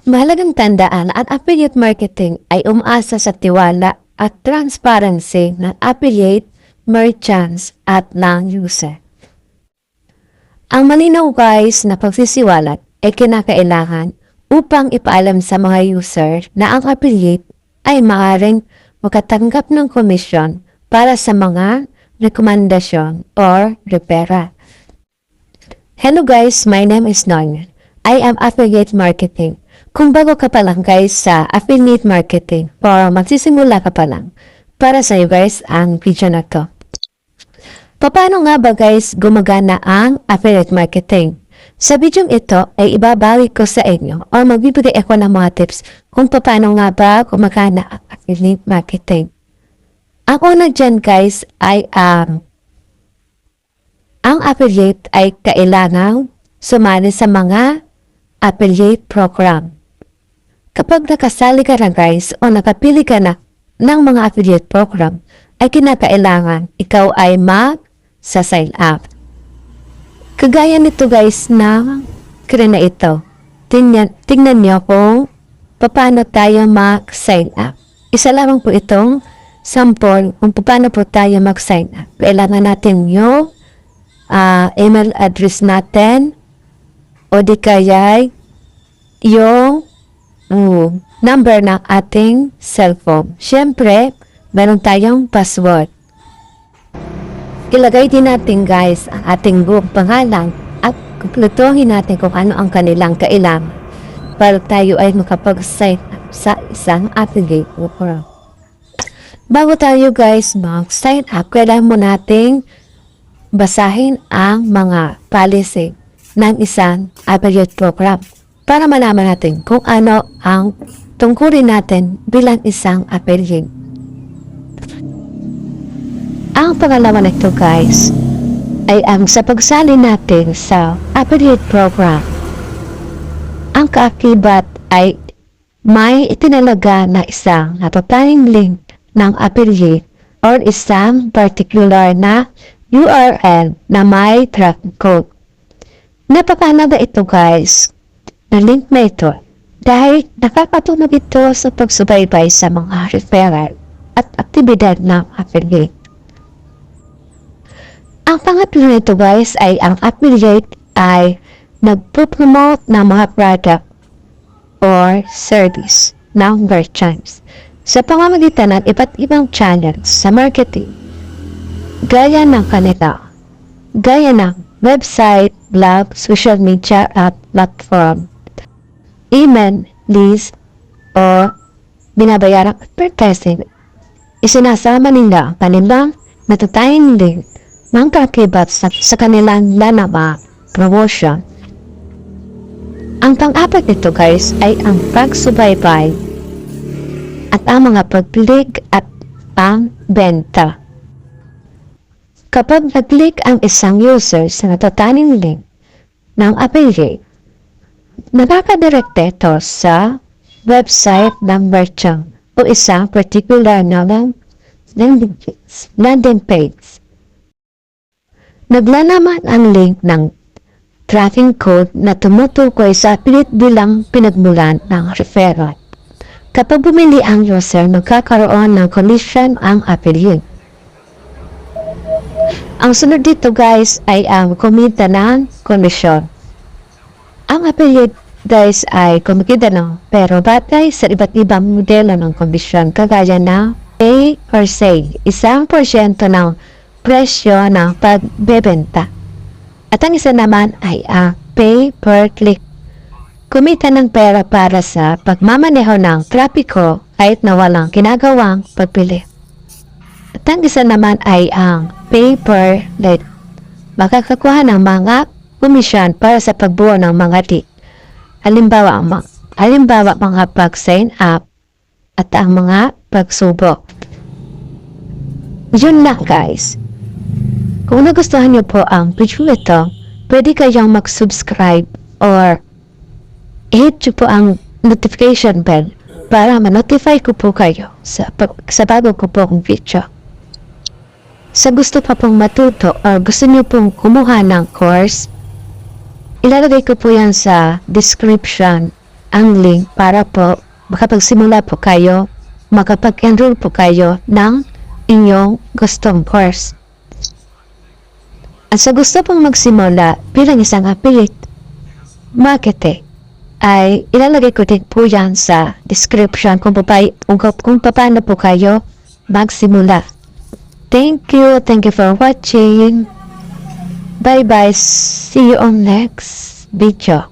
Mahalagang tandaan at affiliate marketing ay umaasa sa tiwala at transparency ng affiliate, merchants at ng user. Ang malinaw guys na pagsisiwalat ay kinakailangan upang ipaalam sa mga user na ang affiliate ay maaaring makatanggap ng komisyon para sa mga rekomendasyon or referral. Hello guys, my name is Nonya. I am affiliate marketing. Kung bago ka pa lang guys sa affiliate marketing or magsisimula ka pa lang, para sa iyo guys ang video na to. Paano nga ba guys gumagana ang affiliate marketing? Sa video ito ay ibabawi ko sa inyo or magbibigay ako ng mga tips kung paano nga ba gumagana ang affiliate marketing. Ang una dyan guys ay ang affiliate ay kailangang sumali sa mga affiliate program. Kapag nakasali ka na guys o nakapili ka na ng mga affiliate program, ay kinakailangan ikaw ay mag-sign up. Kagaya nito guys na screen na ito. Tingnan niyo kung paano tayo mag-sign up. Isa lamang po itong sample kung paano po tayo mag-sign up. Kailangan natin yung email address natin o di kaya yung number ng ating cellphone. Siyempre, meron tayong password. Ilagay din natin guys ang ating buong pangalan at kumpletuhin natin kung ano ang kanilang kailangan para tayo ay makapag-sign up sa isang affiliate program. Bago tayo guys mag-sign up, kailangan mo nating basahin ang mga policy ng isang affiliate program para malaman natin kung ano ang tungkulin natin bilang isang affiliate. Ang pangalawa nito guys ay ang sa pagsali natin sa affiliate program. Ang kaakibat ay may itinalaga na isang natatanging link ng affiliate or isang particular na URL na may tracking code. Napakahalaga ito guys na link na ito dahil nakakatulong ito sa pagsubaybay sa mga referral at aktibidad ng affiliate. Ang pangatlo nito guys ay ang affiliate ay nagpo-promote ng mga product or service ng merchants sa pamamagitan ng iba't ibang channels sa marketing gaya ng website, blog, social media at platform, email, list, o binabayarang advertising. Isinasama nila ang kanilang natatanging link ng kaakibat sa kanilang lalabang promotion. Ang pang-apat nito guys ay ang pagsubaybay at ang mga pag-click at ang benta. Kapag nag-click ang isang user sa natatanging link ng affiliate, nakakadirect ito sa website ng merchant o isang particular na landing page. Naglalaman ang link ng tracking code na tumutukoy sa affiliate bilang pinagmulan ng referral. Kapag bumili ang user, magkakaroon ng commission ang affiliate. Ang sunod dito guys ay ang kumita ng komisyon. Ang affiliate guys ay kumikita ng pero batay sa iba't ibang modelo ng komisyon kagaya ng pay or sale, 1% ng presyo ng pagbebenta. At ang isa naman ay ang pay per click. Kumita ng pera para sa pagmamaneho ng trapiko kahit na walang ginagawang pagpili. At ang isa naman ay ang pay per lead. Makakakuha ng mga komisyon para sa pagbuo ng mga lead. Halimbawa mga pag-sign up at ang mga pagsubok. Yun lang guys. Kung nagustuhan niyo po ang video ito, pwede kayong mag-subscribe or i-hit niyo po ang notification bell para ma-notify ko po kayo sa bago ko pong video. Sa gusto pa pong matuto or gusto niyo pong kumuha ng course, ilalagay ko po yan sa description ang link para po makapagsimula po kayo, makapag-enroll po kayo ng inyong gustong course. At sa gusto pong magsimula bilang isang affiliate marketing, ay ilalagay ko din po yan sa description kung paano po kayo magsimula. Thank you for watching. Bye bye, see you on next video.